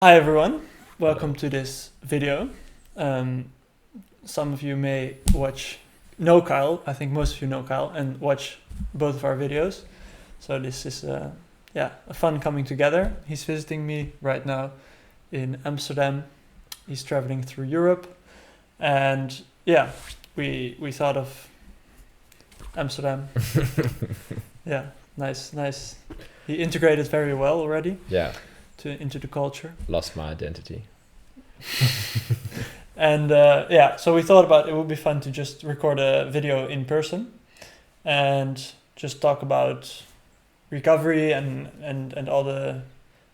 Hi everyone, welcome to this video. Some of you may know Kyle, I think most of you know Kyle, and watch both of our videos. So this is a fun coming together. He's visiting me right now in Amsterdam. He's traveling through Europe, and we thought of Amsterdam. Yeah, nice. He integrated very well already. Yeah. Into the culture. Lost my identity. And so we thought about it would be fun to just record a video in person and just talk about recovery and all the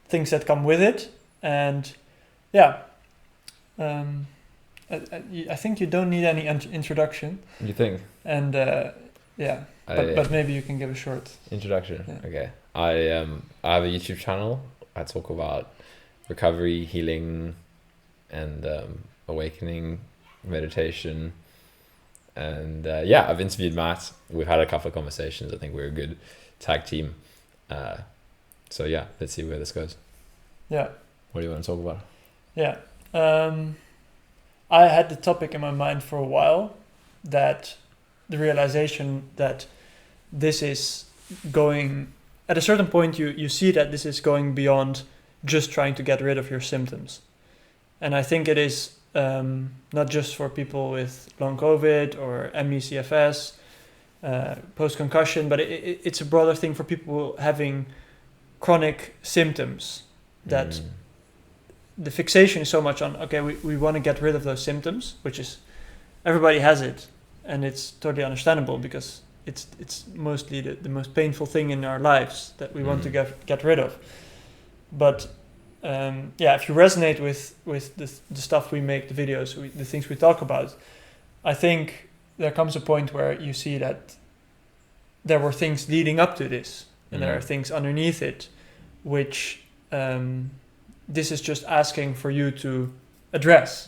things that come with it. And I think you don't need any introduction. You think? And but maybe you can give a short introduction. Yeah. Okay. I have a YouTube channel. I talk about recovery, healing, and awakening, meditation. And I've interviewed Matt. We've had a couple of conversations. I think we're a good tag team. So let's see where this goes. Yeah. What do you want to talk about? Yeah. I had the topic in my mind for a while, that the realization that this is going... At a certain point, you see that this is going beyond just trying to get rid of your symptoms. And I think it is not just for people with long COVID or ME/CFS, post-concussion, but it's a broader thing for people having chronic symptoms, that the fixation is so much on, okay, we want to get rid of those symptoms, which is, everybody has it, and it's totally understandable because it's mostly the most painful thing in our lives that we want to get rid of. But if you resonate with the stuff we make, the videos, the things we talk about, I think there comes a point where you see that there were things leading up to this, and there are things underneath it, which this is just asking for you to address.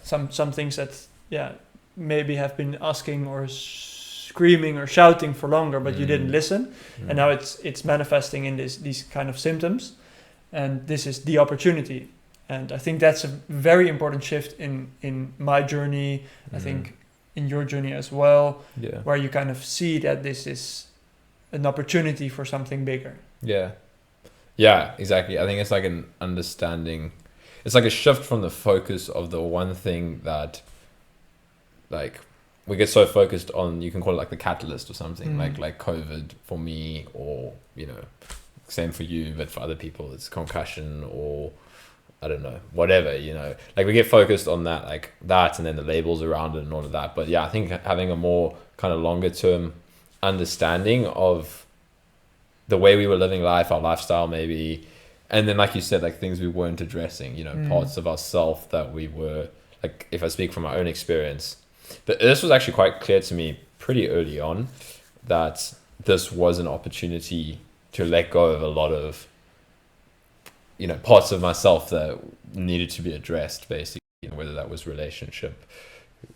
Some things that maybe have been asking or screaming or shouting for longer, but you didn't listen, and now it's manifesting in these kind of symptoms, and this is the opportunity. And I think that's a very important shift in my journey. I think in your journey as well, where you kind of see that this is an opportunity for something bigger. Yeah, exactly. I think it's like an understanding. It's like a shift from the focus of the one thing that, like, we get so focused on, you can call it like the catalyst or something, like COVID for me, or, same for you, but for other people, it's concussion, or I don't know, whatever, like we get focused on that, like that, and then the labels around it and all of that. But I think having a more kind of longer term understanding of the way we were living life, our lifestyle maybe, and then like you said, like things we weren't addressing, parts of ourselves that we were, like, if I speak from my own experience, this was actually quite clear to me pretty early on, that this was an opportunity to let go of a lot of, parts of myself that needed to be addressed, basically, whether that was relationship,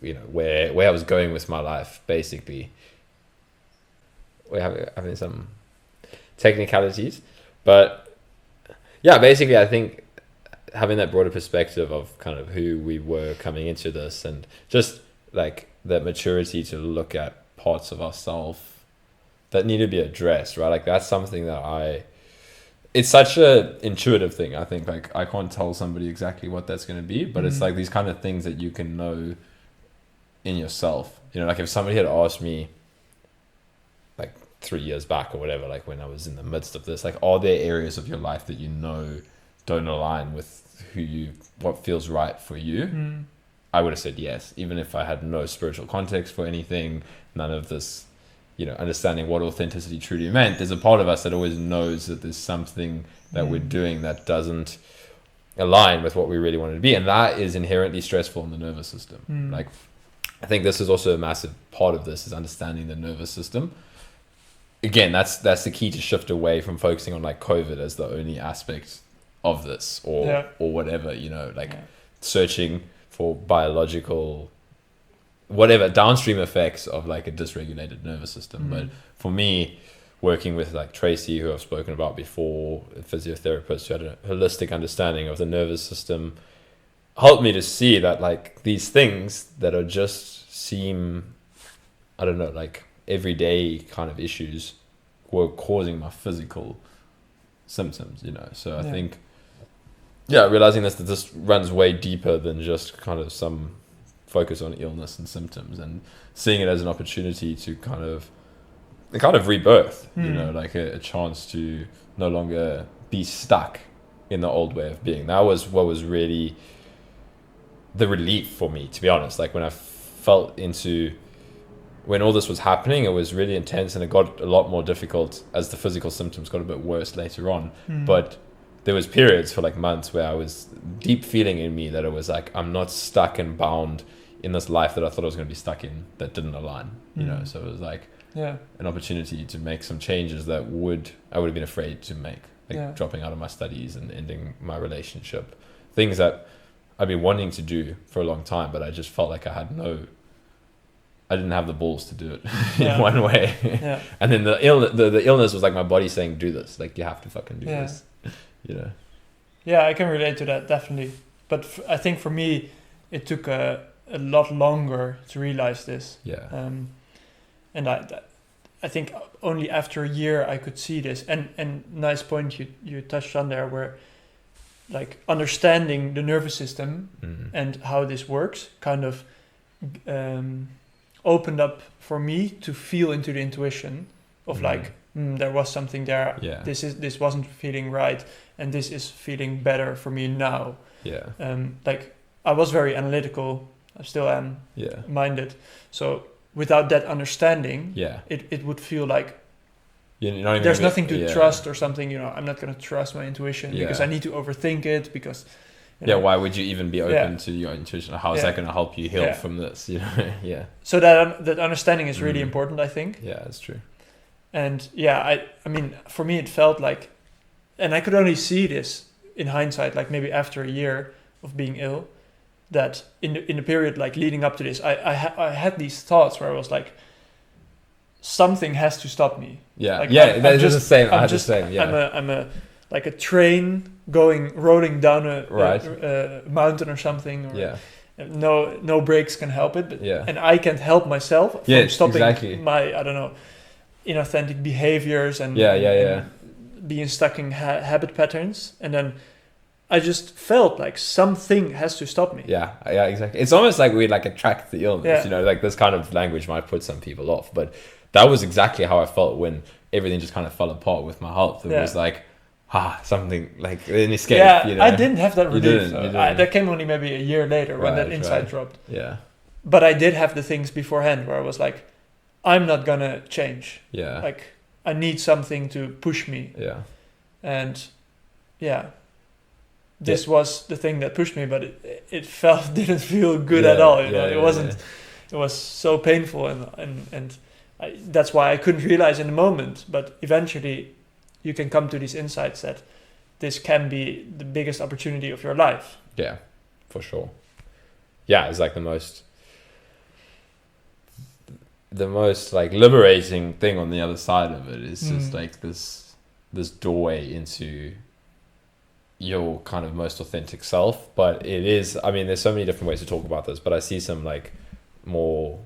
where I was going with my life, basically. We're having some technicalities, but basically I think having that broader perspective of kind of who we were coming into this, and just like that maturity to look at parts of ourselves that need to be addressed, right? Like that's something that it's such a intuitive thing. I think, like, I can't tell somebody exactly what that's going to be, but it's like these kind of things that you can know in yourself. Like if somebody had asked me like 3 years back or whatever, like when I was in the midst of this, like, are there areas of your life that don't align with what feels right for you? I would have said yes, even if I had no spiritual context for anything, none of this, understanding what authenticity truly meant. There's a part of us that always knows that there's something that we're doing that doesn't align with what we really wanted to be. And that is inherently stressful in the nervous system. Like, I think this is also a massive part of this, is understanding the nervous system. Again, that's the key to shift away from focusing on like COVID as the only aspect of this, or whatever, searching for biological, whatever downstream effects of like a dysregulated nervous system. But for me, working with like Tracy, who I've spoken about before, a physiotherapist who had a holistic understanding of the nervous system, helped me to see that like these things that are just seem, I don't know, like everyday kind of issues were causing my physical symptoms, So I think, realizing that this runs way deeper than just kind of some focus on illness and symptoms, and seeing it as an opportunity to kind of rebirth, like a chance to no longer be stuck in the old way of being. That was what was really the relief for me, to be honest. Like when I felt into, when all this was happening, it was really intense, and it got a lot more difficult as the physical symptoms got a bit worse later on. But there was periods for like months where I was deep feeling in me that it was like, I'm not stuck and bound in this life that I thought I was going to be stuck in that didn't align, so it was like an opportunity to make some changes that I would have been afraid to make, like dropping out of my studies and ending my relationship, things that I've been wanting to do for a long time, but I just felt like I didn't have the balls to do it in one way. And then the illness was like my body saying, do this, like you have to fucking do this, Yeah, I can relate to that, definitely. But I think for me, it took a lot longer to realize this. And I think only after a year I could see this. And nice point you touched on there, where like understanding the nervous system and how this works kind of opened up for me to feel into the intuition of like, there was something there. This wasn't feeling right, and this is feeling better for me now. Like I was very analytical. I still am minded. So without that understanding, it would feel like there's nothing to trust or something. I'm not going to trust my intuition because I need to overthink it. Because why would you even be open to your intuition? How is that going to help you heal from this? So that understanding is really important, I think. That's true. And I mean, for me, it felt like, and I could only see this in hindsight, like maybe after a year of being ill, that in the period like leading up to this, I had these thoughts where I was like, something has to stop me. That's the same. I had the same. I'm a like a train rolling down a mountain or something. Or no brakes can help it. But, and I can't help myself from stopping my, I don't know, inauthentic behaviors and being stuck in habit patterns. And then I just felt like something has to stop me. Yeah, exactly. It's almost like we like attract the illness, like this kind of language might put some people off, but that was exactly how I felt when everything just kind of fell apart with my health. It was like, something like an escape. I didn't have that relief. That came only maybe a year later when that insight dropped. But I did have the things beforehand where I was like, I'm not gonna change. Like I need something to push me. And this was the thing that pushed me, but it didn't feel good at all. It wasn't. It was so painful, and that's why I couldn't realize in the moment. But eventually, you can come to these insights that this can be the biggest opportunity of your life. Yeah, for sure. Yeah, it's like the most like liberating thing on the other side of it is just like this doorway into your kind of most authentic self. But it is, I mean, there's so many different ways to talk about this, but I see some like more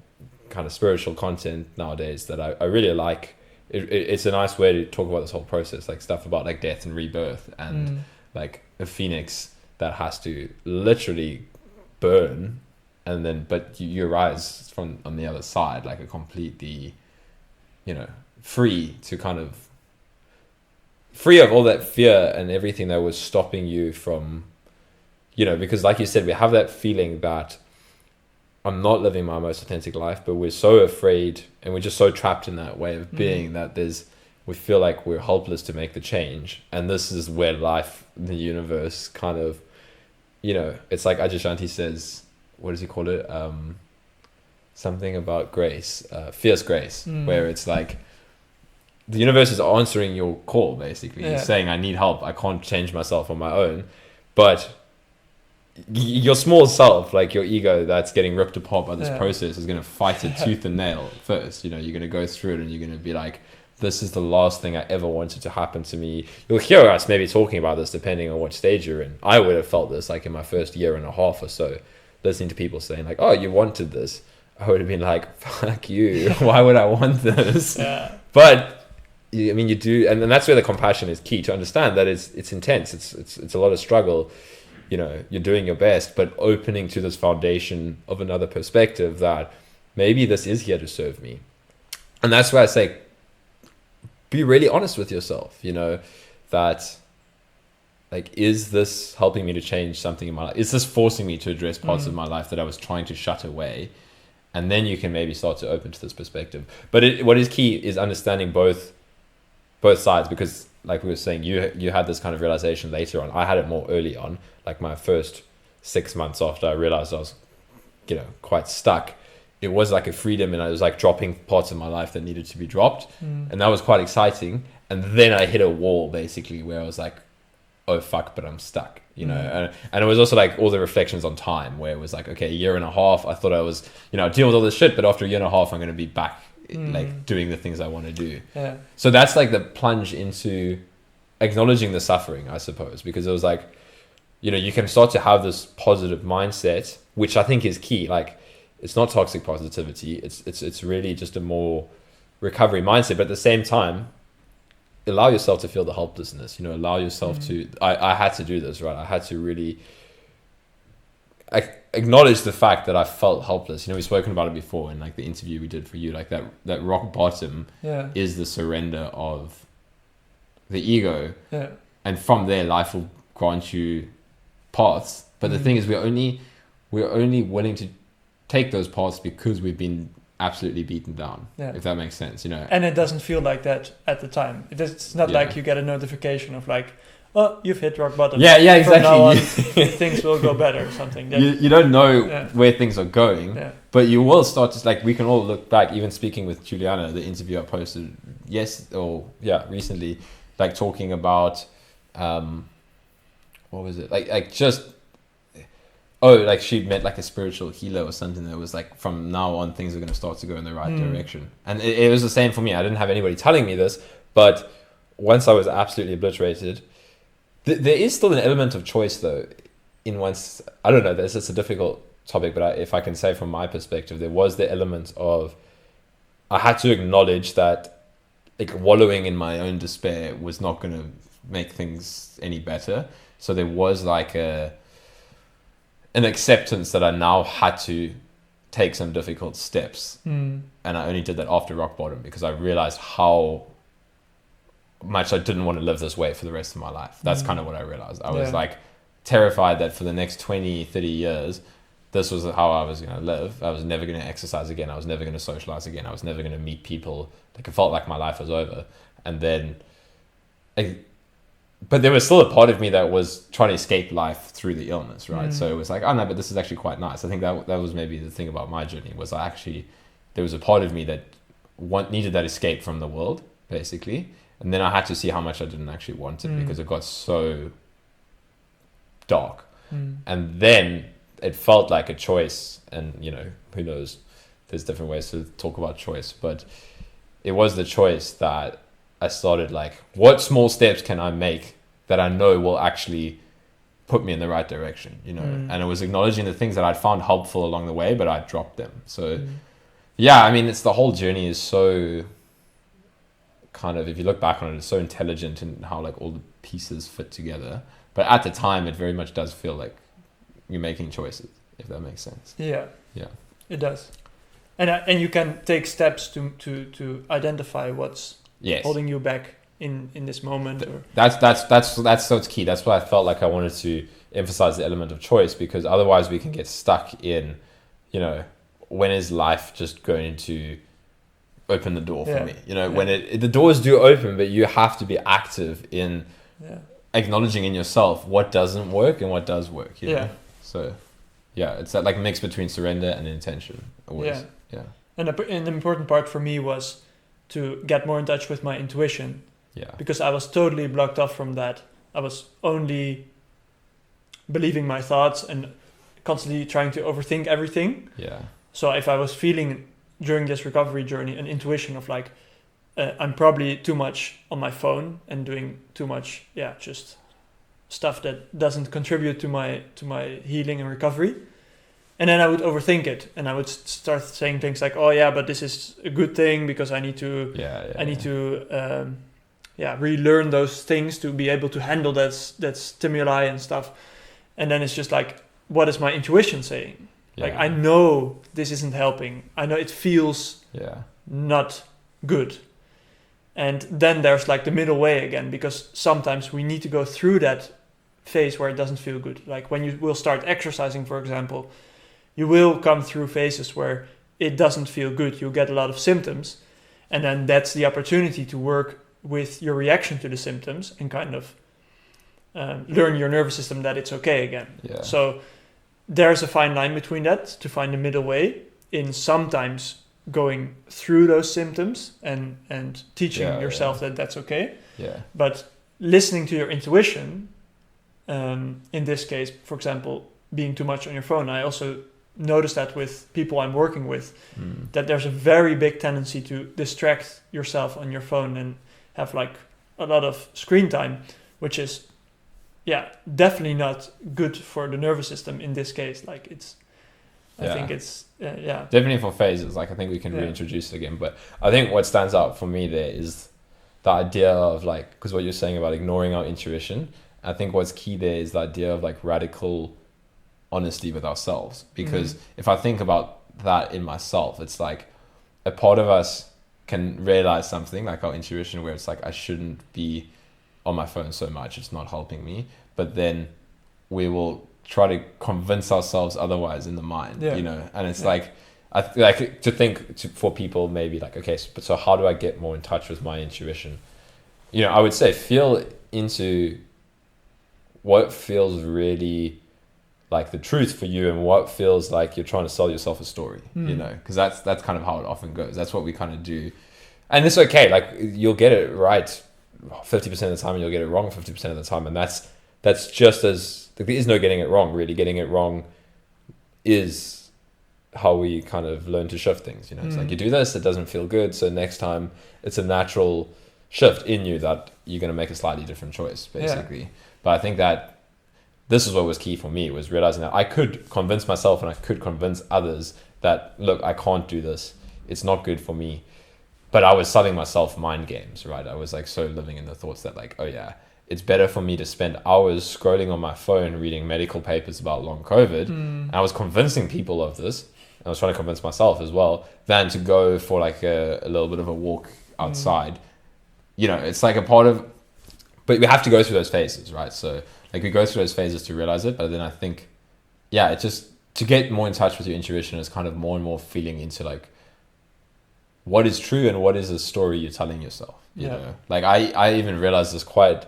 kind of spiritual content nowadays that I really like. It's a nice way to talk about this whole process, like stuff about like death and rebirth and like a phoenix that has to literally burn, and then but you rise from on the other side like a completely, free of all that fear and everything that was stopping you from, because like you said, we have that feeling that I'm not living my most authentic life, but we're so afraid and we're just so trapped in that way of being that we feel like we're helpless to make the change. And this is where life, the universe kind of, it's like Ajay Shanti says, what does he call it? Something about grace, fierce grace, where it's like, the universe is answering your call, basically. It's saying, I need help. I can't change myself on my own. But your small self, like your ego that's getting ripped apart by this process, is going to fight it tooth and nail first. You're going to go through it and you're going to be like, this is the last thing I ever wanted to happen to me. You'll hear us maybe talking about this depending on what stage you're in. I would have felt this like in my first year and a half or so, listening to people saying like, oh, you wanted this. I would have been like, fuck you. Why would I want this? Yeah. But I mean, you do. And that's where the compassion is key, to understand that it's intense. It's a lot of struggle. You know, you're doing your best, but opening to this foundation of another perspective that maybe this is here to serve me. And that's why I say, be really honest with yourself, you know, that like, is this helping me to change something in my life? Is this forcing me to address parts of my life that I was trying to shut away? And then you can maybe start to open to this perspective. But what is key is understanding both sides, because like we were saying, you had this kind of realization later on. I had it more early on, like my first 6 months after I realized I was, you know, quite stuck. It was like a freedom, and I was like dropping parts of my life that needed to be dropped. And that was quite exciting. And then I hit a wall basically where I was like, oh fuck, but I'm stuck, you know. And it was also like all the reflections on time, where it was like, okay, a year and a half, I thought I was, you know, deal with all this shit, but after a year and a half, I'm going to be back like doing the things I want to do. Yeah. So that's like the plunge into acknowledging the suffering, I suppose, because it was like, you know, you can start to have this positive mindset, which I think is key. Like, it's not toxic positivity. It's really just a more recovery mindset. But at the same time, allow yourself to feel the helplessness, you know, allow yourself to, I had to do this, right? I had to really acknowledge the fact that I felt helpless. You know, we've spoken about it before in like the interview we did for you, like that rock bottom is the surrender of the ego. Yeah. And from there, life will grant you paths. But the thing is, we're only willing to take those paths because we've been absolutely beaten down, if that makes sense, you know. And it doesn't feel like that at the time. It's not like you get a notification of like, oh, you've hit rock bottom. Yeah, exactly. From now on, things will go better or something. You don't know where things are going, but you will start to, like, we can all look back, even speaking with Juliana, the interview I posted recently, like talking about, what was it? Like just, like she'd met like a spiritual healer or something that was like, from now on things are going to start to go in the right direction. And it was the same for me. I didn't have anybody telling me this, but once I was absolutely obliterated, there is still an element of choice though. I don't know, this is a difficult topic, but if I can say from my perspective, there was the element of, I had to acknowledge that like wallowing in my own despair was not going to make things any better. So there was like an acceptance that I now had to take some difficult steps. And I only did that after rock bottom, because I realized how much I didn't want to live this way for the rest of my life. That's kind of what I realized. I was like terrified that for the next 20, 30 years, this was how I was going to live. I was never going to exercise again. I was never going to socialize again. I was never going to meet people. Like, it felt like my life was over. And then, but there was still a part of me that was trying to escape life through the illness, right? So it was like, oh no, but this is actually quite nice. I think that was maybe the thing about my journey, was there was a part of me that needed that escape from the world, basically. And then I had to see how much I didn't actually want it, because it got so dark. And then it felt like a choice. And, you know, who knows, there's different ways to talk about choice, but it was the choice that I started like, what small steps can I make that I know will actually put me in the right direction, you know? And it was acknowledging the things that I'd found helpful along the way, but I dropped them. So yeah, I mean, it's the whole journey is so kind of, if you look back on it, it's so intelligent in how like all the pieces fit together. But at the time, it very much does feel like you're making choices, if that makes sense. Yeah, it does. And you can take steps to identify what's holding you back in this moment. That's so key. That's why I felt like I wanted to emphasize the element of choice, because otherwise we can get stuck in, you know, when is life just going to open the door for me? You know, when the doors do open, but you have to be active in acknowledging in yourself what doesn't work and what does work. You know? So it's that like mix between surrender and intention. Always. And an important part for me was to get more in touch with my intuition. Because I was totally blocked off from that. I was only believing my thoughts and constantly trying to overthink everything. So if I was feeling during this recovery journey an intuition of like, I'm probably too much on my phone and doing too much, just stuff that doesn't contribute to my healing and recovery. And then I would overthink it, and I would start saying things like, "Oh yeah, but this is a good thing because I need to relearn those things to be able to handle that stimuli and stuff." And then it's just like, what is my intuition saying? Like, I know this isn't helping. I know it feels not good. And then there's like the middle way again, because sometimes we need to go through that phase where it doesn't feel good. Like when you will start exercising, for example, you will come through phases where it doesn't feel good. You'll get a lot of symptoms. And then that's the opportunity to work with your reaction to the symptoms and kind of learn your nervous system that it's okay again. Yeah. So there's a fine line between that, to find the middle way in sometimes going through those symptoms and teaching yourself that that's okay. Yeah. But listening to your intuition, in this case, for example, being too much on your phone, I also notice that with people I'm working with, that there's a very big tendency to distract yourself on your phone and have like a lot of screen time, which is definitely not good for the nervous system in this case. Like I think it's definitely for phases. Like I think we can reintroduce it again, but I think what stands out for me there is the idea of like, because what you're saying about ignoring our intuition, I think what's key there is the idea of like radical honesty with ourselves. Because if I think about that in myself, it's like a part of us can realize something like our intuition, where it's like, I shouldn't be on my phone so much, it's not helping me. But then we will try to convince ourselves otherwise in the mind, you know. And it's like, I like to think for people maybe like, okay, so how do I get more in touch with my intuition? You know, I would say feel into what feels really like the truth for you and what feels like you're trying to sell yourself a story, you know, because that's kind of how it often goes. That's what we kind of do. And it's okay. Like you'll get it right 50% of the time and you'll get it wrong 50% of the time. And that's just as, like, there is no getting it wrong, really. Getting it wrong is how we kind of learn to shift things, you know. It's like you do this, it doesn't feel good. So next time it's a natural shift in you that you're going to make a slightly different choice, basically. Yeah. But I think that this is what was key for me, was realizing that I could convince myself and I could convince others that, look, I can't do this. It's not good for me. But I was selling myself mind games, right? I was like so living in the thoughts that like, oh yeah, it's better for me to spend hours scrolling on my phone reading medical papers about long COVID. And I was convincing people of this. I was trying to convince myself as well, than to go for like a little bit of a walk outside. You know, it's like a part of, but we have to go through those phases, right? So like we go through those phases to realize it. But then I think, it's just to get more in touch with your intuition is kind of more and more feeling into like, what is true and what is the story you're telling yourself, you know? Like I even realized this quite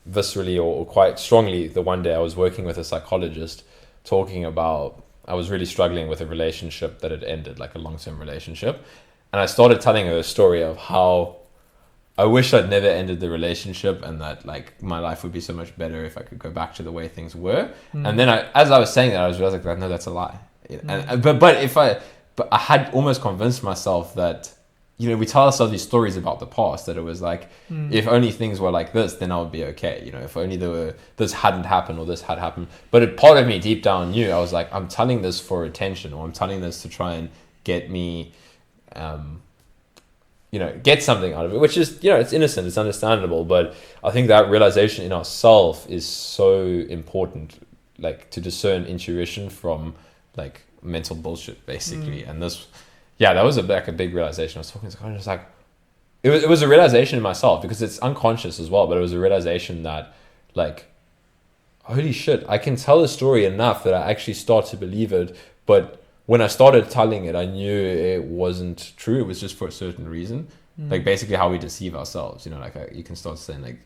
viscerally or quite strongly the one day I was working with a psychologist talking about, I was really struggling with a relationship that had ended, like a long-term relationship. And I started telling her a story of how I wish I'd never ended the relationship and that like my life would be so much better if I could go back to the way things were. And then as I was saying that, I was realizing like, no, that's a lie. But I had almost convinced myself that, you know, we tell ourselves these stories about the past, that it was like, if only things were like this, then I would be okay. You know, if only this hadn't happened or this had happened. But a part of me deep down knew, I was like, I'm telling this for attention, or I'm telling this to try and get me, get something out of it, which is, it's innocent, it's understandable. But I think that realization in ourselves is so important, like to discern intuition from like mental bullshit, basically. And this, that was a big realization. I was talking to someone, just like, it was a realization in myself, because it's unconscious as well, but it was a realization that like, holy shit, I can tell a story enough that I actually start to believe it. But when I started telling it, I knew it wasn't true. It was just for a certain reason. Like basically how we deceive ourselves, like you can start saying like,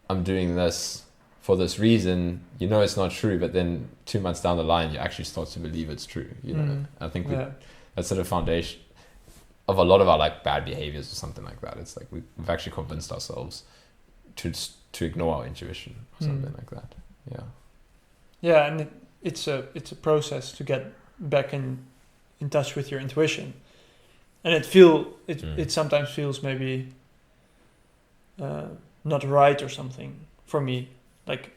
I'm doing this for this reason, it's not true, but then 2 months down the line, you actually start to believe it's true. I think that's sort of foundation of a lot of our like bad behaviors or something like that. It's like we've actually convinced ourselves to ignore our intuition or something like that. Yeah, and it's a process to get back in touch with your intuition. and it sometimes feels maybe not right or something for me. Like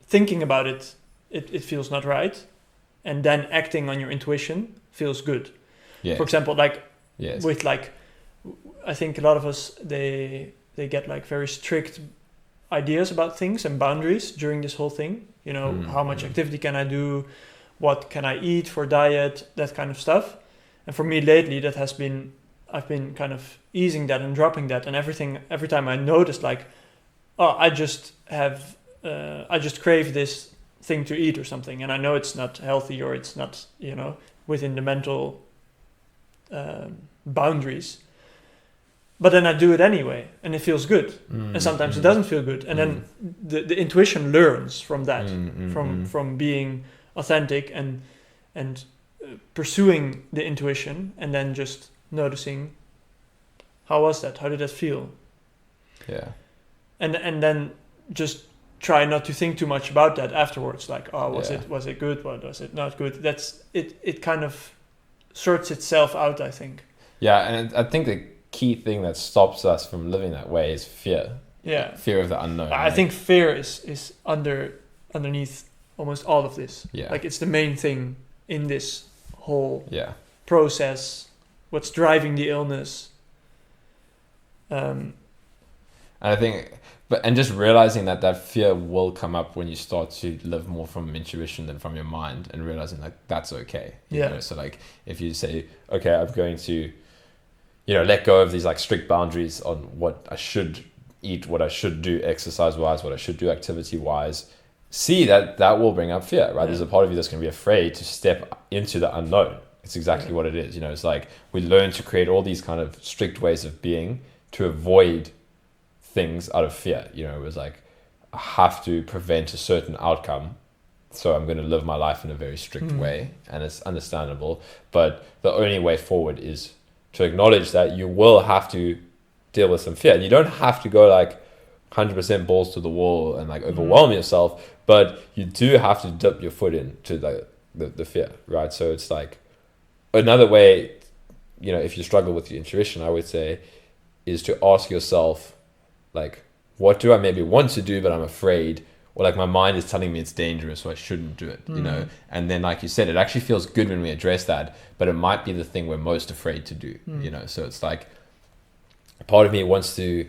thinking about it feels not right, and then acting on your intuition feels good. Yeah. For example, like Yes. with like, I think a lot of us they get like very strict ideas about things and boundaries during this whole thing. You know, how much activity can I do? What can I eat for diet? That kind of stuff. And for me lately, I've been kind of easing that and dropping that, and every time I notice like, oh, I just crave this thing to eat or something, and I know it's not healthy or it's not, you know, within the mental boundaries, but then I do it anyway, and it feels good. And sometimes it doesn't feel good, and then the intuition learns from that, from being authentic and pursuing the intuition, and then just noticing, how was that? How did that feel? Yeah. And then just try not to think too much about that afterwards. Like, oh, was it good? What was it not good? That's it. It kind of sorts itself out, I think. Yeah, and I think the key thing that stops us from living that way is fear. Yeah. Fear of the unknown. I think fear is underneath almost all of this. Yeah. Like it's the main thing in this whole Yeah. process. What's driving the illness? And I think, and just realizing that fear will come up when you start to live more from intuition than from your mind, and realizing like that's okay. You know? So like if you say, okay, I'm going to, you know, let go of these like strict boundaries on what I should eat, what I should do exercise wise, what I should do activity wise, see that will bring up fear, right? There's a part of you that's going to be afraid to step into the unknown. It's exactly what it is. You know, it's like we learn to create all these kind of strict ways of being to avoid things out of fear. You know, it was like, I have to prevent a certain outcome, so I'm going to live my life in a very strict way, and it's understandable. But the only way forward is to acknowledge that you will have to deal with some fear. You don't have to go like 100% balls to the wall and like overwhelm yourself, but you do have to dip your foot into the fear, right? So it's like another way, you know, if you struggle with your intuition, I would say, is to ask yourself, like, what do I maybe want to do, but I'm afraid, or like my mind is telling me it's dangerous, so I shouldn't do it, you know? And then, like you said, it actually feels good when we address that, but it might be the thing we're most afraid to do, you know? So it's like, part of me wants to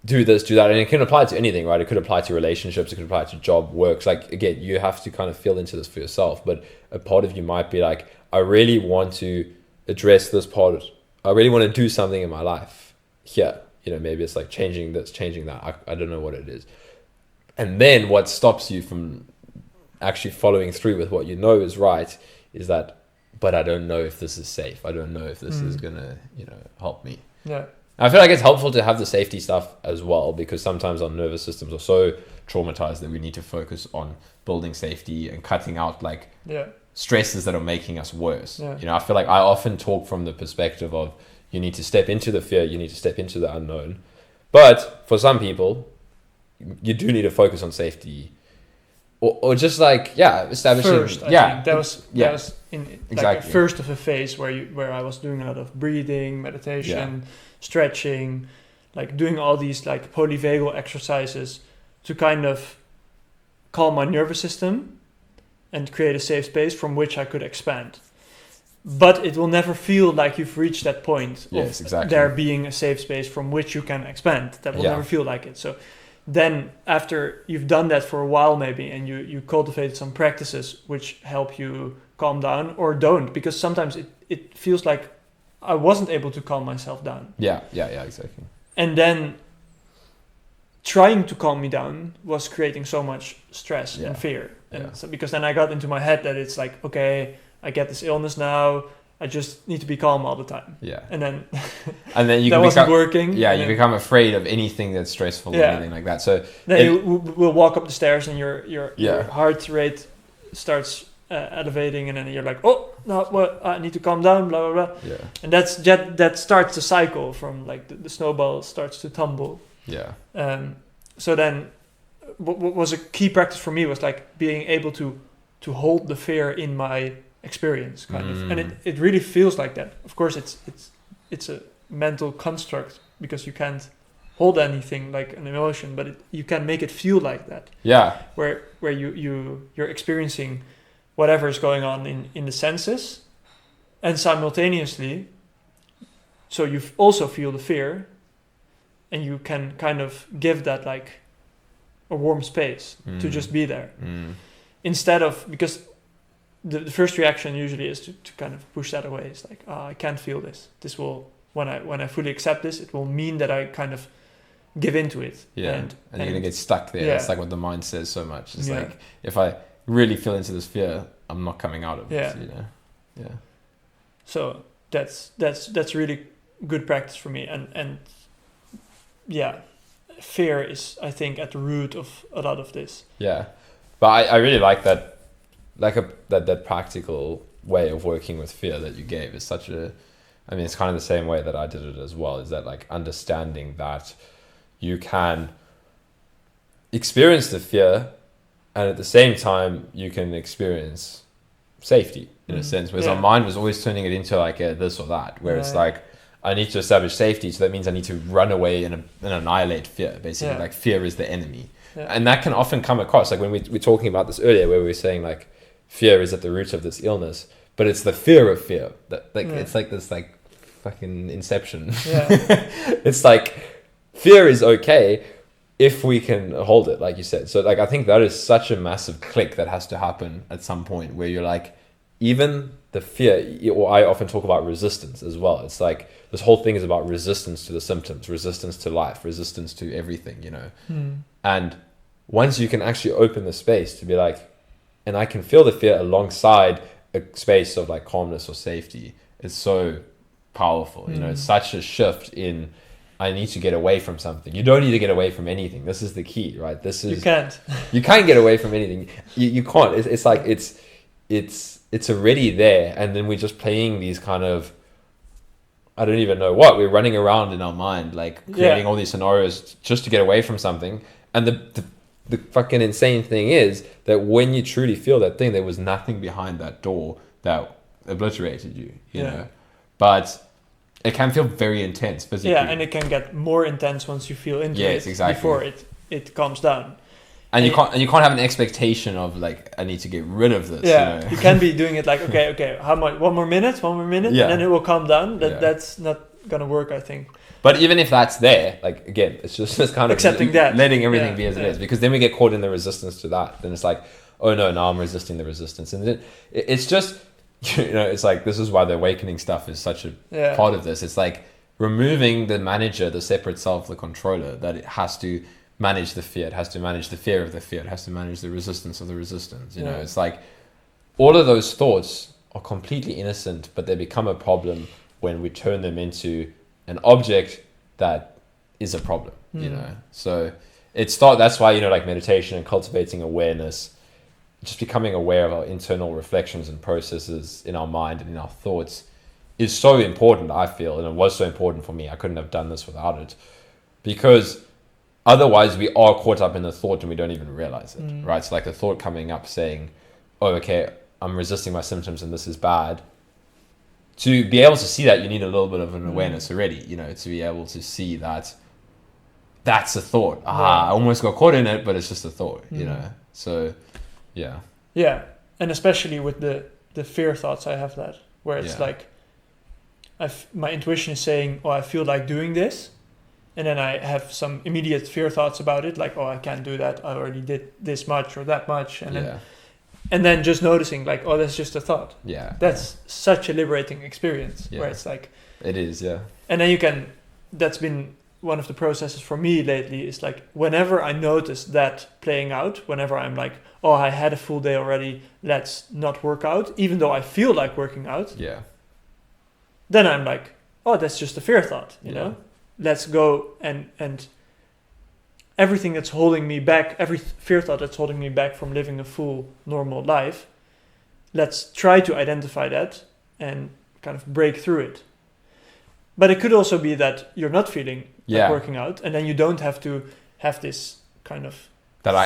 do this, do that, and it can apply to anything, right? It could apply to relationships, it could apply to job, works. Like, again, you have to kind of feel into this for yourself, but a part of you might be like, I really want to address this part. I really want to do something in my life here. You know, maybe it's like changing this, changing that. I don't know what it is. And then what stops you from actually following through with what you know is right is that, but I don't know if this is safe. I don't know if this is going to, you know, help me. Yeah. I feel like it's helpful to have the safety stuff as well, because sometimes our nervous systems are so traumatized that we need to focus on building safety and cutting out like stresses that are making us worse. You know, I feel like I often talk from the perspective of, you need to step into the fear, you need to step into the unknown. But for some people, you do need to focus on safety, or just like establishing. First, I think that was in like exactly. first of a phase where I was doing a lot of breathing, meditation, stretching, like doing all these like polyvagal exercises to kind of calm my nervous system and create a safe space from which I could expand. But it will never feel like you've reached that point of there being a safe space from which you can expand. That will never feel like it. So then after you've done that for a while maybe, and you cultivated some practices which help you calm down, or don't, because sometimes it feels like I wasn't able to calm myself down. Yeah, exactly. And then trying to calm me down was creating so much stress and fear. And so, because then I got into my head that it's like, okay, I get this illness now, I just need to be calm all the time. Yeah. And then you that wasn't working. Yeah, you become afraid of anything that's stressful or anything like that. So then you will walk up the stairs and your heart rate starts elevating, and then you're like, oh no, well, I need to calm down, blah blah blah. Yeah. And that starts the cycle from like the snowball starts to tumble. Yeah. So then what was a key practice for me was like being able to hold the fear in my experience kind of, and it really feels like that. Of course, it's a mental construct because you can't hold anything like an emotion, but you can make it feel like that. Yeah. Where you're experiencing whatever is going on in the senses, and simultaneously, so you also feel the fear, and you can kind of give that like a warm space to just be there, instead of, because the first reaction usually is to kind of push that away. It's like, I can't feel this. This will, when I fully accept this, it will mean that I kind of give into it. Yeah, and you're gonna get stuck there. Yeah. That's like what the mind says so much. It's like, if I really feel into this fear, I'm not coming out of it. You know. Yeah. So that's really good practice for me, and yeah, fear is, I think, at the root of a lot of this. Yeah, but I really like that. That practical way of working with fear that you gave is such a, I mean, it's kind of the same way that I did it as well, is that like understanding that you can experience the fear and at the same time you can experience safety in a sense, whereas our mind was always turning it into like a this or that, where it's like, I need to establish safety, so that means I need to run away and annihilate fear, basically. Like fear is the enemy. And that can often come across, like when we were talking about this earlier, where we were saying like fear is at the root of this illness, but it's the fear of fear that like it's like this like fucking inception. It's like fear is okay if we can hold it, like you said. So like I think that is such a massive click that has to happen at some point, where you're like, even the fear, or I often talk about resistance as well. It's like this whole thing is about resistance to the symptoms, resistance to life, resistance to everything, you know. And once you can actually open the space to be like, and I can feel the fear alongside a space of like calmness or safety, it's so powerful. You know, it's such a shift in, I need to get away from something. You don't need to get away from anything. This is the key, right? This is, you can't get away from anything. You can't. It's like it's already there, and then we're just playing these kind of, I don't even know what, we're running around in our mind like creating all these scenarios just to get away from something. And the fucking insane thing is that when you truly feel that thing, there was nothing behind that door that obliterated you, you know. But it can feel very intense physically. Yeah, and it can get more intense once you feel into it before it calms down. And you can't have an expectation of like, I need to get rid of this. Yeah, you know? You can be doing it like, okay, how much? One more minute, and then it will calm down. That's not gonna work, I think. But even if that's there, like again, it's just this kind of accepting that, letting everything be as it is, because then we get caught in the resistance to that. Then it's like, oh no, now I'm resisting the resistance, and then it's just, you know, it's like, this is why the awakening stuff is such a part of this. It's like removing the manager, the separate self, the controller, that it has to manage the fear. It has to manage the fear of the fear. It has to manage the resistance of the resistance. You know, it's like all of those thoughts are completely innocent, but they become a problem when we turn them into an object that is a problem, you know. So that's why, you know, like meditation and cultivating awareness, just becoming aware of our internal reflections and processes in our mind and in our thoughts is so important, I feel. And it was so important for me. I couldn't have done this without it, because otherwise we are caught up in the thought and we don't even realize it, right? So like the thought coming up saying, oh, okay, I'm resisting my symptoms and this is bad. To be able to see that, you need a little bit of an awareness already, you know, to be able to see that that's a thought. I almost got caught in it, but it's just a thought, you know. So, yeah. Yeah, and especially with the fear thoughts, I have that, where it's like, my intuition is saying, oh, I feel like doing this. And then I have some immediate fear thoughts about it, like, oh, I can't do that. I already did this much or that much. And then just noticing, like, oh, that's just a thought. Yeah. That's such a liberating experience, where it's like... It is, yeah. And then that's been one of the processes for me lately, is like, whenever I notice that playing out, whenever I'm like, oh, I had a full day already, let's not work out, even though I feel like working out. Yeah. Then I'm like, oh, that's just a fear thought, you know? Let's go and everything that's holding me back, every fear thought that's holding me back from living a full normal life, let's try to identify that and kind of break through it. But it could also be that you're not feeling like working out, and then you don't have to have this kind of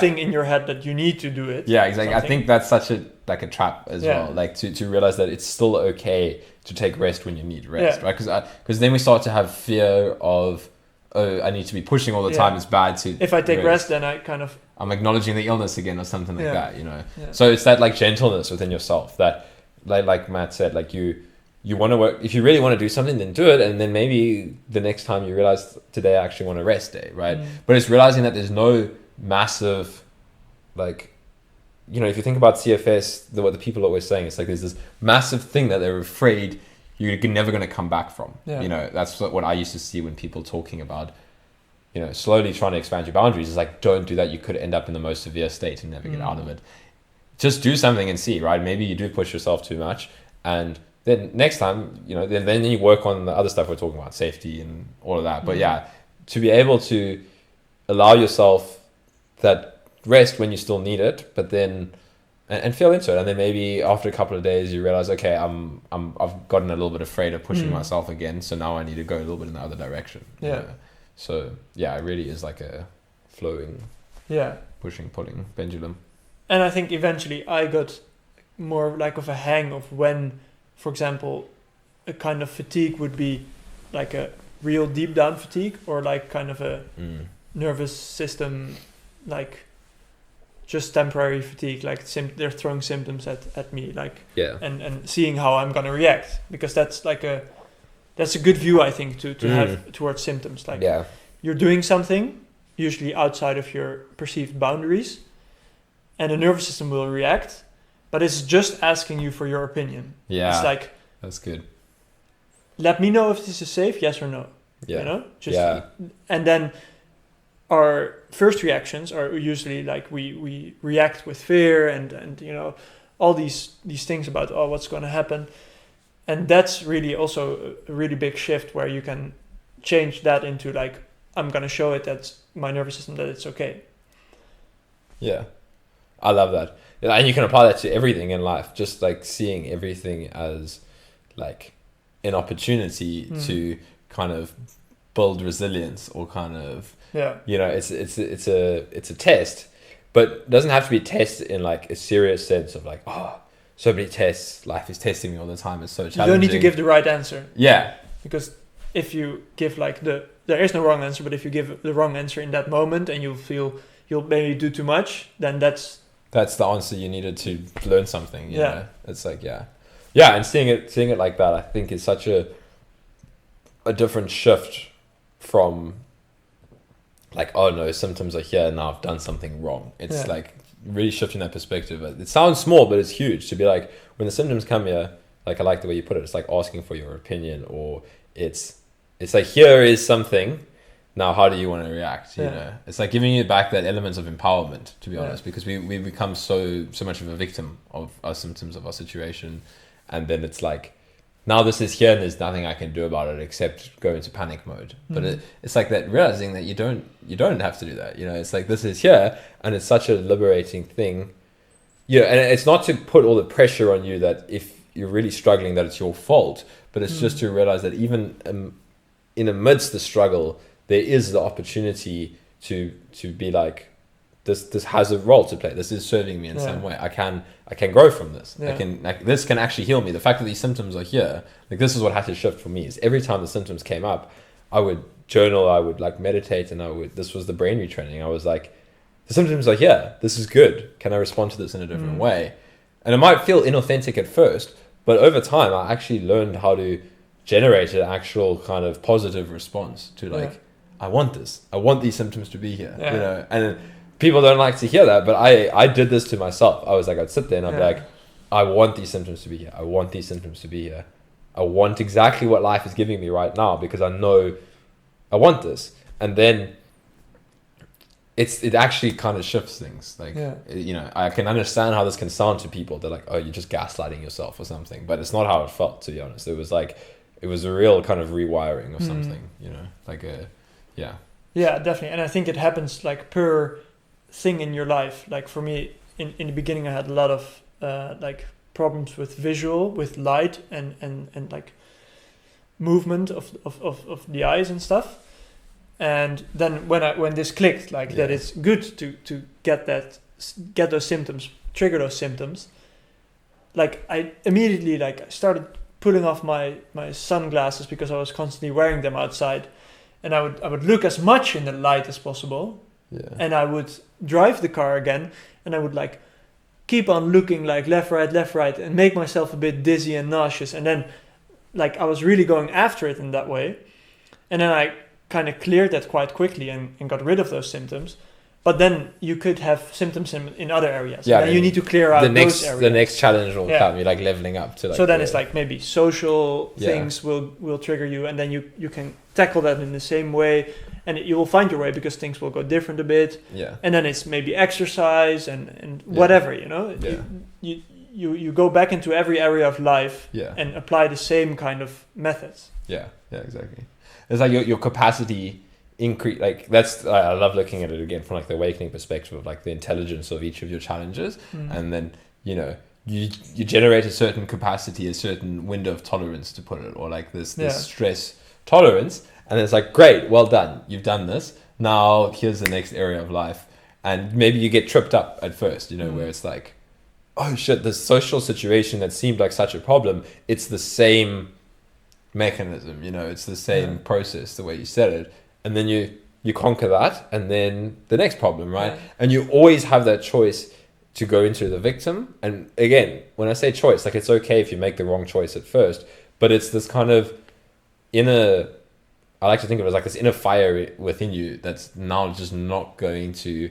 thing in your head that you need to do it. Yeah, exactly. Something. I think that's such a trap as Yeah. well. Like to realize that it's still okay to take rest when you need rest, Yeah. right? Because then we start to have fear of, oh, I need to be pushing all the time. It's bad to. If I take rest, then I kind of. I'm acknowledging the illness again, or something like that. You know. Yeah. So it's that like gentleness within yourself that, like Matt said, like you want to work. If you really want to do something, then do it, and then maybe the next time you realize today I actually want a rest day, right? But it's realizing that there's no massive, like, you know, if you think about CFS, what the people are always saying, it's like there's this massive thing that they're afraid you're never going to come back from. Yeah. You know, that's what I used to see when people talking about, you know, slowly trying to expand your boundaries. It's like, don't do that. You could end up in the most severe state and never get out of it. Just do something and see, right? Maybe you do push yourself too much, and then next time, you know, then you work on the other stuff we're talking about, safety and all of that. But yeah, to be able to allow yourself that rest when you still need it, but then and feel into it, and then maybe after a couple of days you realize, okay, I've gotten a little bit afraid of pushing myself again, so now I need to go a little bit in the other direction. Yeah. You know? So yeah, it really is like a flowing, pushing, pulling pendulum. And I think eventually I got more like of a hang of when, for example, a kind of fatigue would be like a real deep down fatigue, or like kind of a nervous system, like just temporary fatigue, like they're throwing symptoms at me, like and seeing how I'm gonna react, because that's like that's a good view, I think, to have towards symptoms. Like you're doing something usually outside of your perceived boundaries, and the nervous system will react, but it's just asking you for your opinion. It's like, that's good. Let me know if this is safe, yes or no. Yeah. You know? And then our first reactions are usually like we react with fear and you know, all these things about, oh, what's going to happen. And that's really also a really big shift where you can change that into like, I'm going to show it that my nervous system that it's okay. Yeah. I love that. And you can apply that to everything in life, just like seeing everything as like an opportunity to kind of build resilience, or kind of, you know, it's a test, but it doesn't have to be a test in like a serious sense of like, oh, so many tests, life is testing me all the time, it's so challenging. You don't need to give the right answer. Yeah. Because if you give like there is no wrong answer, but if you give the wrong answer in that moment and you feel you'll maybe do too much, then that's the answer you needed to learn something. You know? It's like, and seeing it like that, I think is such a different shift from like, oh no, symptoms are here, now I've done something wrong. It's like really shifting that perspective. It sounds small, but it's huge to be like, when the symptoms come here, like I like the way you put it, it's like asking for your opinion, or it's like, here is something, now how do you want to react? You know, it's like giving you back that element of empowerment, to be honest, because we become so much of a victim of our symptoms, of our situation, and then it's like, now this is here and there's nothing I can do about it except go into panic mode. But it's like that, realizing that you don't have to do that. You know, it's like, this is here, and it's such a liberating thing. Yeah, and it's not to put all the pressure on you that if you're really struggling that it's your fault, but it's just to realize that even in amidst the struggle, there is the opportunity to be like, this has a role to play. This is serving me in some way. I can grow from this. This can actually heal me. The fact that these symptoms are here, like, this is what had to shift for me. Is every time the symptoms came up, I would journal, I would like meditate, and this was the brain retraining. I was like, the symptoms are here. This is good. Can I respond to this in a different way? And it might feel inauthentic at first, but over time, I actually learned how to generate an actual kind of positive response to like, I want this. I want these symptoms to be here. You know, and people don't like to hear that, but I did this to myself. I was like, I'd sit there and I'd be like, I want these symptoms to be here. I want these symptoms to be here. I want exactly what life is giving me right now, because I know I want this. And then it actually kind of shifts things. Like, you know, I can understand how this can sound to people. They're like, oh, you're just gaslighting yourself or something. But it's not how it felt, to be honest. It was a real kind of rewiring of something, you know, like Yeah, definitely. And I think it happens like per thing in your life. Like for me, in the beginning, I had a lot of like problems with visual, with light and like movement of the eyes and stuff. And then when this clicked, like that it's good to get those symptoms, trigger those symptoms, like I immediately like started pulling off my sunglasses because I was constantly wearing them outside, and I would look as much in the light as possible, and I would drive the car again, and I would like keep on looking like left, right, and make myself a bit dizzy and nauseous, and then like I was really going after it in that way, and then I kind of cleared that quite quickly and got rid of those symptoms. But then you could have symptoms in other areas. Yeah, and you need to clear out those areas. The next challenge will come. You're like leveling up to like. So then it's like maybe social things will trigger you, and then you can tackle that in the same way, and you will find your way because things will go different a bit. Yeah. And then it's maybe exercise and whatever, you know. Yeah. You go back into every area of life and apply the same kind of methods. Yeah. Yeah. Exactly. It's like your capacity increase, like that's I love looking at it again from like the awakening perspective of like the intelligence of each of your challenges, and then you generate a certain capacity, a certain window of tolerance to put it, or like this stress tolerance, and it's like, great, well done, you've done this, now here's the next area of life. And maybe you get tripped up at first, where it's like, oh shit, this social situation that seemed like such a problem, it's the same mechanism, it's the same process, the way you said it. And then you conquer that, and then the next problem, right? And you always have that choice to go into the victim. And again, when I say choice, like it's okay if you make the wrong choice at first, but it's this kind of I like to think of it as like this inner fire within you that's now just not going to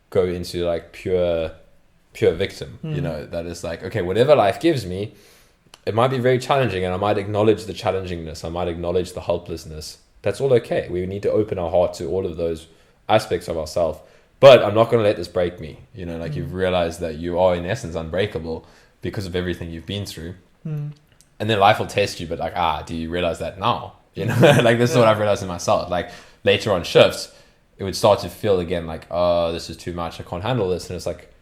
go into like pure victim, that is like, okay, whatever life gives me, it might be very challenging, and I might acknowledge the challengingness, I might acknowledge the helplessness. That's all okay. We need to open our heart to all of those aspects of ourselves. But I'm not going to let this break me. You've realized that you are in essence unbreakable because of everything you've been through. And then life will test you, but like, do you realize that now? Like this is what I've realized in myself. Like later on shifts, it would start to feel again like, oh, this is too much. I can't handle this. And it's like,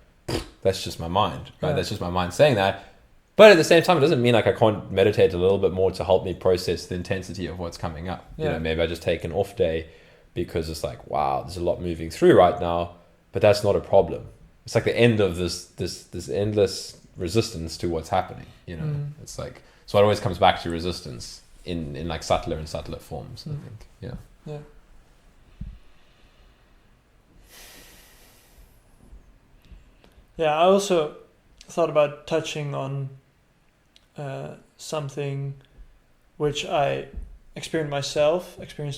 that's just my mind, right? That's just my mind saying that. But at the same time, it doesn't mean like I can't meditate a little bit more to help me process the intensity of what's coming up. Maybe I just take an off day because it's like, wow, there's a lot moving through right now, but that's not a problem. It's like the end of this endless resistance to what's happening. It's like, so it always comes back to resistance in like subtler and subtler forms, I think. Yeah. Yeah, I also thought about touching on something which I experienced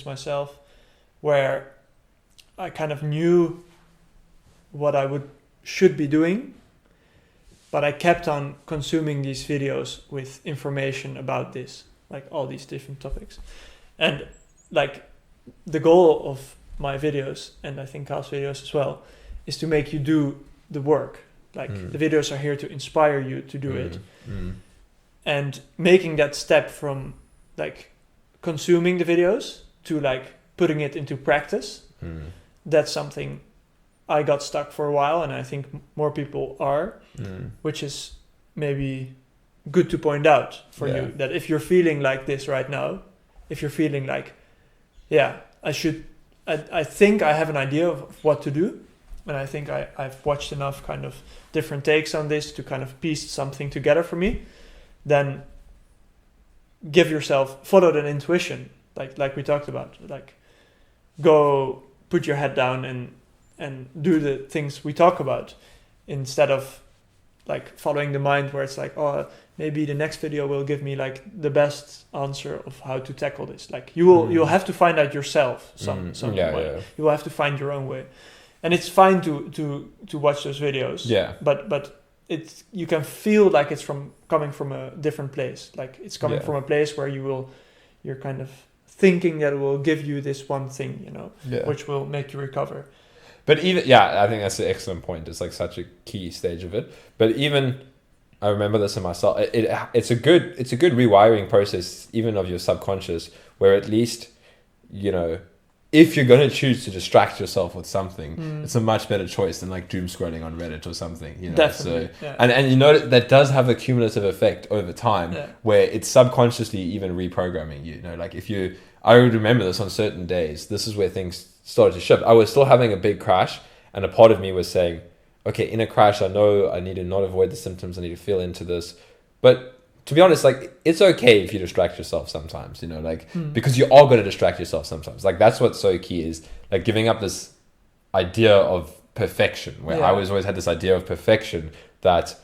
myself, where I kind of knew what I should be doing, but I kept on consuming these videos with information about this, like all these different topics. And like the goal of my videos, and I think Carl's videos as well, is to make you do the work. Like the videos are here to inspire you to do it. And making that step from like consuming the videos to like putting it into practice, that's something I got stuck for a while, and I think more people are, which is maybe good to point out for you, that if you're feeling like this right now, if you're feeling like, I think I have an idea of what to do, and I think I've watched enough kind of different takes on this to kind of piece something together for me, then follow that intuition, like we talked about, like go put your head down and do the things we talk about, instead of like following the mind where it's like, oh, maybe the next video will give me like the best answer of how to tackle this. Like you'll have to find out yourself some way. You will have to find your own way. And it's fine to watch those videos. But you can feel like it's coming from a different place. Like it's coming from a place where you're kind of thinking that it will give you this one thing, which will make you recover. But even, I think that's an excellent point. It's like such a key stage of it. But even, I remember this in myself. It's a good rewiring process, even of your subconscious, where at least, if you're going to choose to distract yourself with something, it's a much better choice than like doom scrolling on Reddit or something. Definitely. So, and that does have a cumulative effect over time, where it's subconsciously even reprogramming you. Like if you, I would remember this on certain days. This is where things started to shift. I was still having a big crash, and a part of me was saying, okay, in a crash, I know I need to not avoid the symptoms. I need to feel into this. But to be honest, like, it's okay if you distract yourself sometimes, you know, like, because you are going to distract yourself sometimes. Like, that's what's so key, is like giving up this idea of perfection, where I always had this idea of perfection, that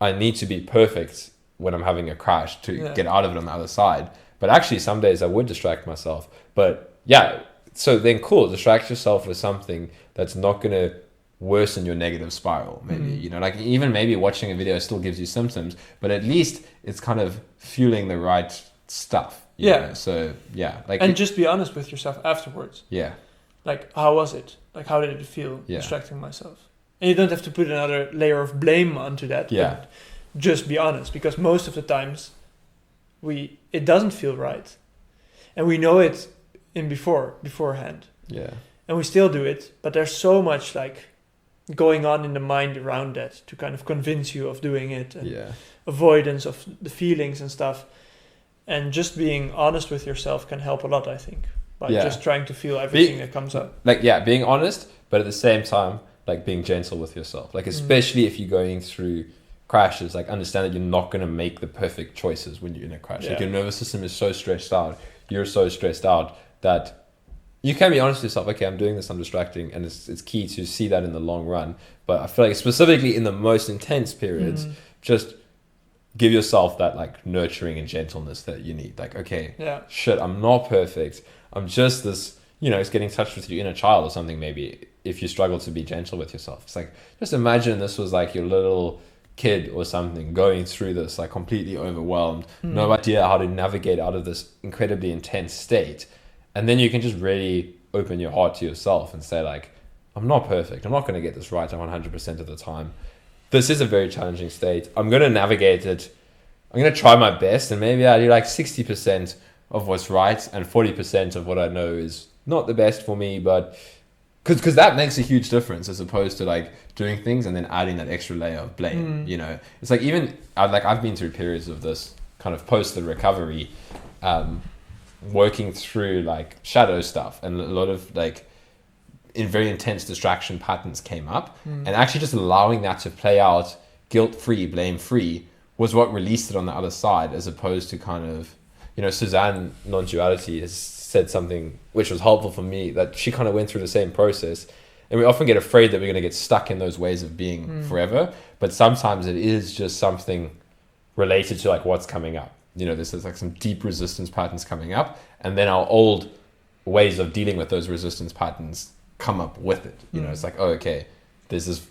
I need to be perfect when I'm having a crash to get out of it on the other side. But actually, some days I would distract myself. But yeah, so then cool, distract yourself with something that's not going to worsen your negative spiral, maybe. You know, like, even maybe watching a video still gives you symptoms, but at least it's kind of fueling the right stuff. You know? So yeah, like, and just be honest with yourself afterwards. Yeah. Like, how was it? Like, how did it feel distracting myself? And you don't have to put another layer of blame onto that. Yeah. But just be honest, because most of the times it doesn't feel right, and we know it beforehand. Yeah. And we still do it, but there's so much like going on in the mind around that to kind of convince you of doing it, and avoidance of the feelings and stuff. And just being honest with yourself can help a lot, I think, by just trying to feel everything that comes up. Like, being honest, but at the same time, like, being gentle with yourself. Like, especially if you're going through crashes, like, understand that you're not going to make the perfect choices when you're in a crash. Like, your nervous system is so stressed out, you're so stressed out, that you can be honest with yourself. Okay, I'm doing this, I'm distracting, and it's key to see that in the long run. But I feel like specifically in the most intense periods, just give yourself that like nurturing and gentleness that you need. Like, okay, shit, I'm not perfect. I'm just this, you know, it's getting in touch with your inner child or something. Maybe if you struggle to be gentle with yourself, it's like, just imagine this was like your little kid or something going through this, like completely overwhelmed, no idea how to navigate out of this incredibly intense state. And then you can just really open your heart to yourself and say, like, I'm not perfect. I'm not going to get this right 100% of the time. This is a very challenging state. I'm going to navigate it. I'm going to try my best. And maybe I do like 60% of what's right, and 40% of what I know is not the best for me. But because that makes a huge difference, as opposed to like doing things and then adding that extra layer of blame. You know, it's like, even I've been through periods of this kind of post the recovery, working through like shadow stuff, and a lot of like in very intense distraction patterns came up, and actually just allowing that to play out guilt-free, blame-free, was what released it on the other side, as opposed to kind of, you know, Suzanne Non-Duality has said something which was helpful for me, that she kind of went through the same process. And we often get afraid that we're going to get stuck in those ways of being forever, but sometimes it is just something related to like what's coming up. You know, there's like some deep resistance patterns coming up, and then our old ways of dealing with those resistance patterns come up with it. You know, it's like, oh, okay, there's this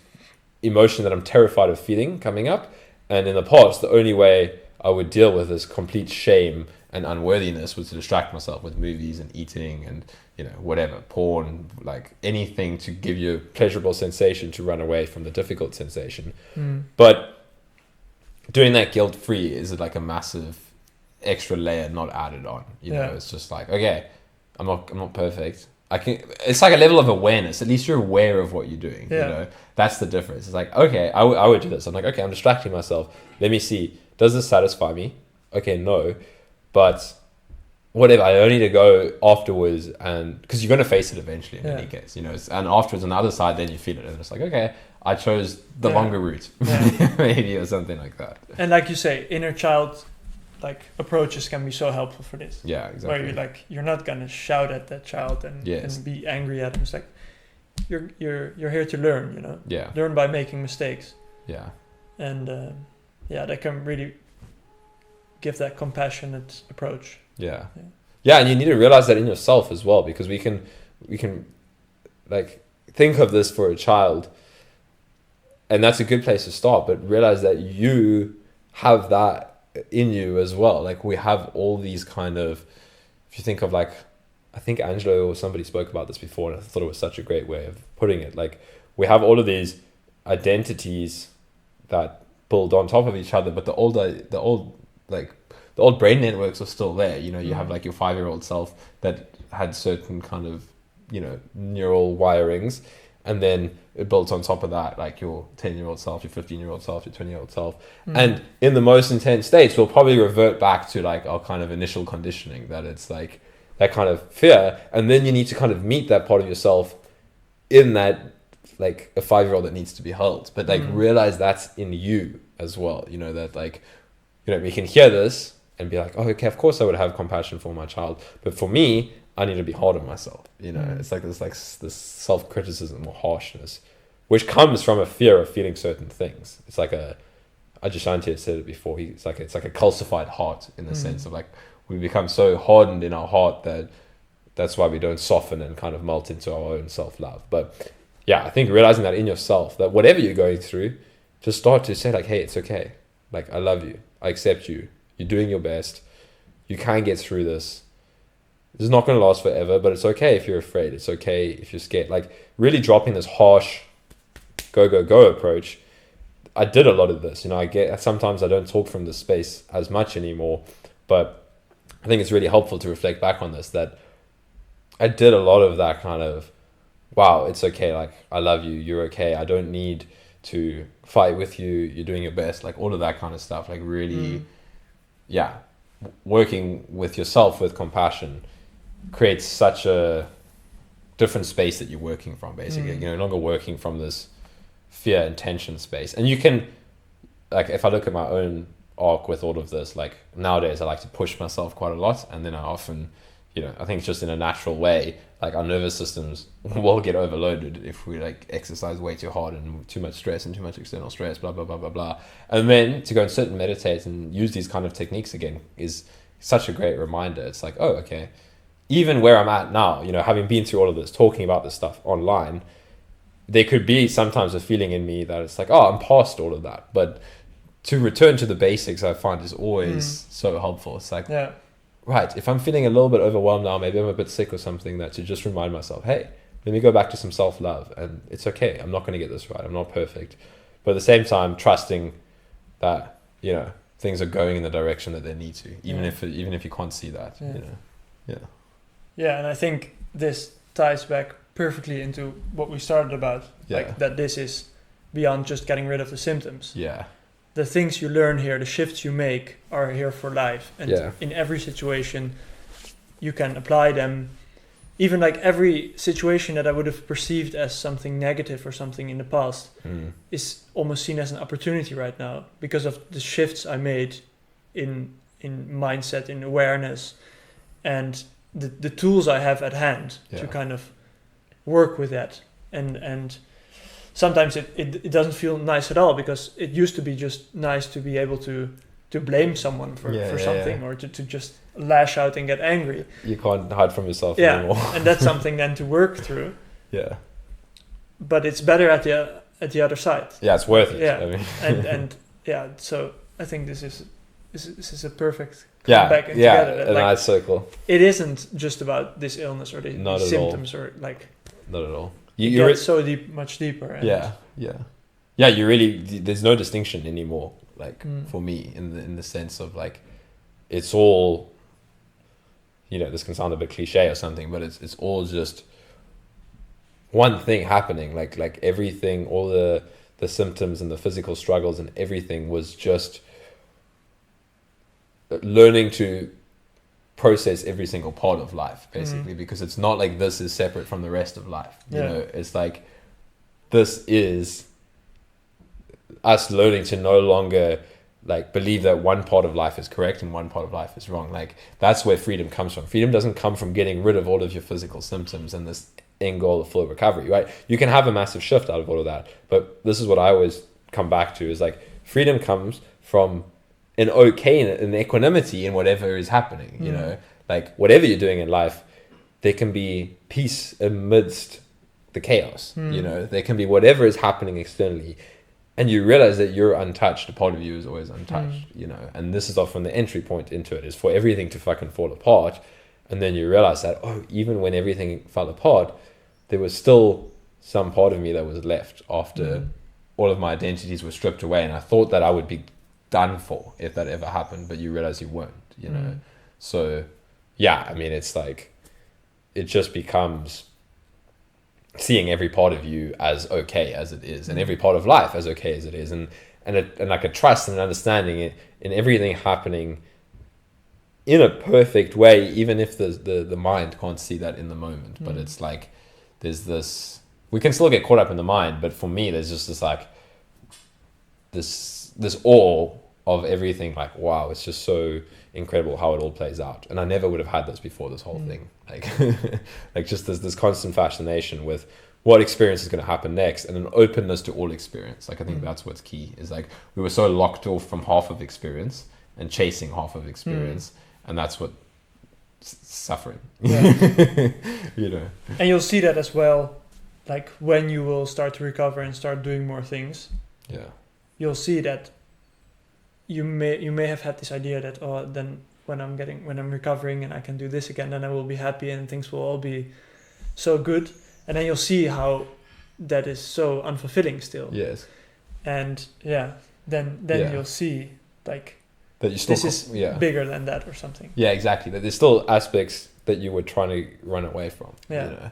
emotion that I'm terrified of feeling coming up, and in the past, the only way I would deal with this complete shame and unworthiness was to distract myself with movies and eating and, you know, whatever, porn, like anything to give you a pleasurable sensation to run away from the difficult sensation. But doing that guilt-free is like a massive extra layer not added on. You know, it's just like, okay, I'm not perfect. It's like a level of awareness. At least you're aware of what you're doing. You know, that's the difference. It's like, okay, I would do this. I'm like, okay, I'm distracting myself. Let me see. Does this satisfy me? Okay, no. But whatever, I only need to go afterwards, and because you're going to face it eventually in any case, you know, and afterwards on the other side, then you feel it. And it's like, okay, I chose the longer route, maybe, or something like that. And like you say, inner child like approaches can be so helpful for this. Yeah, exactly. Where you're like, you're not gonna shout at that child and be angry at him. It's like you're here to learn, you know. Yeah. Learn by making mistakes. Yeah. And that can really give that compassionate approach. Yeah. Yeah, and you need to realize that in yourself as well, because we can like think of this for a child, and that's a good place to start, but realize that you have that in you as well. Like, we have all these kind of, if you think of like, I think Angelo or somebody spoke about this before, and I thought it was such a great way of putting it. Like, we have all of these identities that build on top of each other, but the old brain networks are still there. You know, you have like your 5-year-old self that had certain kind of, you know, neural wirings, and then it builds on top of that, like your 10-year-old self, your 15-year-old self, your 20-year-old self. And in the most intense states, we'll probably revert back to like our kind of initial conditioning, that it's like, that kind of fear, and then you need to kind of meet that part of yourself in that, like a 5-year-old that needs to be held, but like realize that's in you as well, you know, that like, you know, we can hear this and be like, oh, okay, of course I would have compassion for my child, but for me, I need to be hard on myself, you know. It's like this self-criticism or harshness, which comes from a fear of feeling certain things. It's like Ajashanti had said it before, it's like a calcified heart, in the sense of like, we become so hardened in our heart that's why we don't soften and kind of melt into our own self-love. But yeah, I think realizing that in yourself, that whatever you're going through, just start to say like, hey, it's okay. Like, I love you. I accept you. You're doing your best. You can get through this. This is not going to last forever, but it's okay if you're afraid. It's okay if you're scared. Like, really dropping this harsh go, go, go approach. I did a lot of this. You know, sometimes I don't talk from this space as much anymore, but I think it's really helpful to reflect back on this, that I did a lot of that kind of, wow, it's okay. Like, I love you. You're okay. I don't need to fight with you. You're doing your best. Like, all of that kind of stuff. Like, really, working with yourself with compassion creates such a different space that you're working from, basically. You're no longer working from this fear and tension space. And you can, like, if I look at my own arc with all of this, like, nowadays I like to push myself quite a lot, and then I often, you know, I think it's just in a natural way, like, our nervous systems will get overloaded if we like exercise way too hard and too much stress and too much external stress, blah, blah, blah, blah, blah. And then to go and sit and meditate and use these kind of techniques again is such a great reminder. It's like, oh, okay, even where I'm at now, you know, having been through all of this, talking about this stuff online, there could be sometimes a feeling in me that it's like, oh, I'm past all of that. But to return to the basics, I find is always so helpful. It's like, right, if I'm feeling a little bit overwhelmed now, maybe I'm a bit sick or something, that to just remind myself, hey, let me go back to some self-love, and it's okay. I'm not going to get this right. I'm not perfect. But at the same time, trusting that, you know, things are going in the direction that they need to, even if you can't see that, you know. Yeah, and I think this ties back perfectly into what we started about, like that this is beyond just getting rid of the symptoms. Yeah. The things you learn here, the shifts you make are here for life. And in every situation, you can apply them. Even like every situation that I would have perceived as something negative or something in the past is almost seen as an opportunity right now, because of the shifts I made in mindset, in awareness, and the tools I have at hand to kind of work with that. And sometimes it doesn't feel nice at all, because it used to be just nice to be able to blame someone for something or to just lash out and get angry. You can't hide from yourself anymore. And that's something then to work through. Yeah. But it's better at the other side. Yeah, it's worth it. Yeah. I mean. and so I think this is a perfect comeback and together. A nice circle. It isn't just about this illness or the symptoms or like. Not at all. You get so much deeper. And You really, there's no distinction anymore. Like for me, in the sense of like, it's all, you know, this can sound a bit cliche or something, but it's all just one thing happening. Like everything, all the symptoms and the physical struggles and everything was just learning to process every single part of life, basically, because it's not like this is separate from the rest of life. You know, it's like this is us learning to no longer like believe that one part of life is correct and one part of life is wrong. Like, that's where freedom comes from. Freedom doesn't come from getting rid of all of your physical symptoms and this end goal of full recovery, right? You can have a massive shift out of all of that, but this is what I always come back to, is like, freedom comes from an an equanimity in whatever is happening, you know, like whatever you're doing in life, there can be peace amidst the chaos, you know, there can be whatever is happening externally, and you realize that you're untouched. A part of you is always untouched, you know, and this is often the entry point into it, is for everything to fucking fall apart. And then you realize that, oh, even when everything fell apart, there was still some part of me that was left after all of my identities were stripped away. And I thought that I would be done for if that ever happened, but you realize you weren't, you know. So yeah, I mean, it's like, it just becomes seeing every part of you as okay as it is, and every part of life as okay as it is, and like a trust and an understanding in everything happening in a perfect way, even if the mind can't see that in the moment. But it's like there's this, we can still get caught up in the mind, but for me there's just this like this awe of everything, like wow, it's just so incredible how it all plays out. And I never would have had this before, this whole thing, like like just this constant fascination with what experience is going to happen next, and an openness to all experience. Like I think that's what's key, is like we were so locked off from half of experience and chasing half of experience, and that's what suffering. You know. And you'll see that as well, like when you will start to recover and start doing more things. Yeah. You'll see that you may have had this idea that, oh, then when I'm recovering and I can do this again, then I will be happy and things will all be so good. And then you'll see how that is so unfulfilling still. Yes. And then you'll see like that you still this is bigger than that or something. Yeah, exactly. That there's still aspects that you were trying to run away from. Yeah. You know?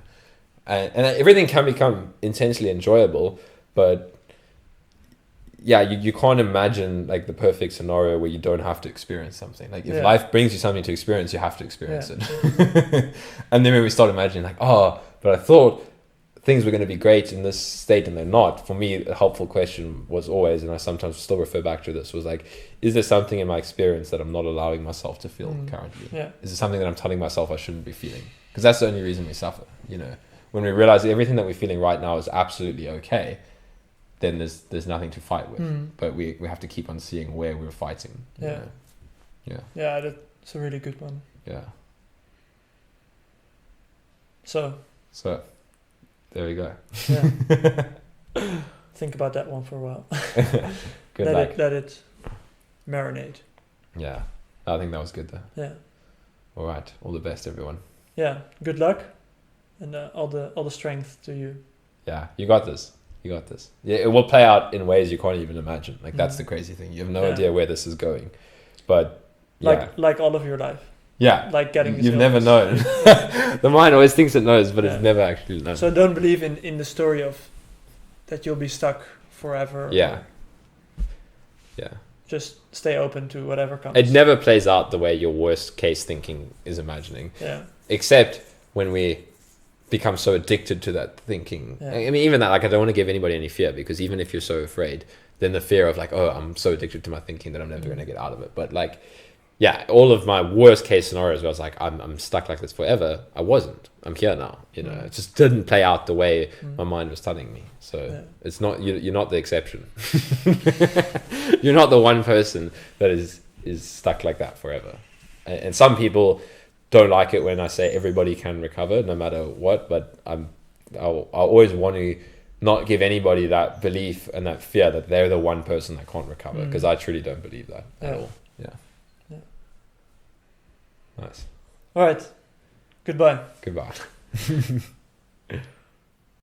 And everything can become intensely enjoyable, but yeah, you can't imagine like the perfect scenario where you don't have to experience something. Like if life brings you something to experience, you have to experience it. And then when we start imagining like, oh, but I thought things were going to be great in this state and they're not. For me, a helpful question was always, and I sometimes still refer back to this, was like, is there something in my experience that I'm not allowing myself to feel currently? Yeah. Is it something that I'm telling myself I shouldn't be feeling? Because that's the only reason we suffer, you know. When we realize everything that we're feeling right now is absolutely okay, then there's nothing to fight with. But we have to keep on seeing where we're fighting. You know? Yeah, that's a really good one. Yeah. So there we go. Yeah. Think about that one for a while. Good luck. Let it marinate. Yeah. I think that was good though. Yeah. All right. All the best, everyone. Yeah. Good luck, and all the strength to you. Yeah. You got this. You got this. Yeah. It will play out in ways you can't even imagine. Like that's the crazy thing. You have no idea where this is going, but like all of your life. Yeah. Like getting this You've illness. never known. The mind always thinks it knows, but it's never actually known. So don't believe in the story of that you'll be stuck forever. Yeah. Yeah. Just stay open to whatever comes. It never plays out the way your worst case thinking is imagining. Yeah. Except when we become so addicted to that thinking. Yeah. I mean, even that, like, I don't want to give anybody any fear, because even if you're so afraid, then the fear of like, oh, I'm so addicted to my thinking that I'm never going to get out of it. But like, yeah, all of my worst case scenarios where I was like, I'm stuck like this forever. I wasn't. I'm here now. You know, it just didn't play out the way my mind was telling me. So it's not, you're not the exception. You're not the one person that is stuck like that forever. And some people don't like it when I say everybody can recover no matter what, but I'll always want to not give anybody that belief and that fear that they're the one person that can't recover, because I truly don't believe that at all. Yeah. Nice. All right. Goodbye. Goodbye.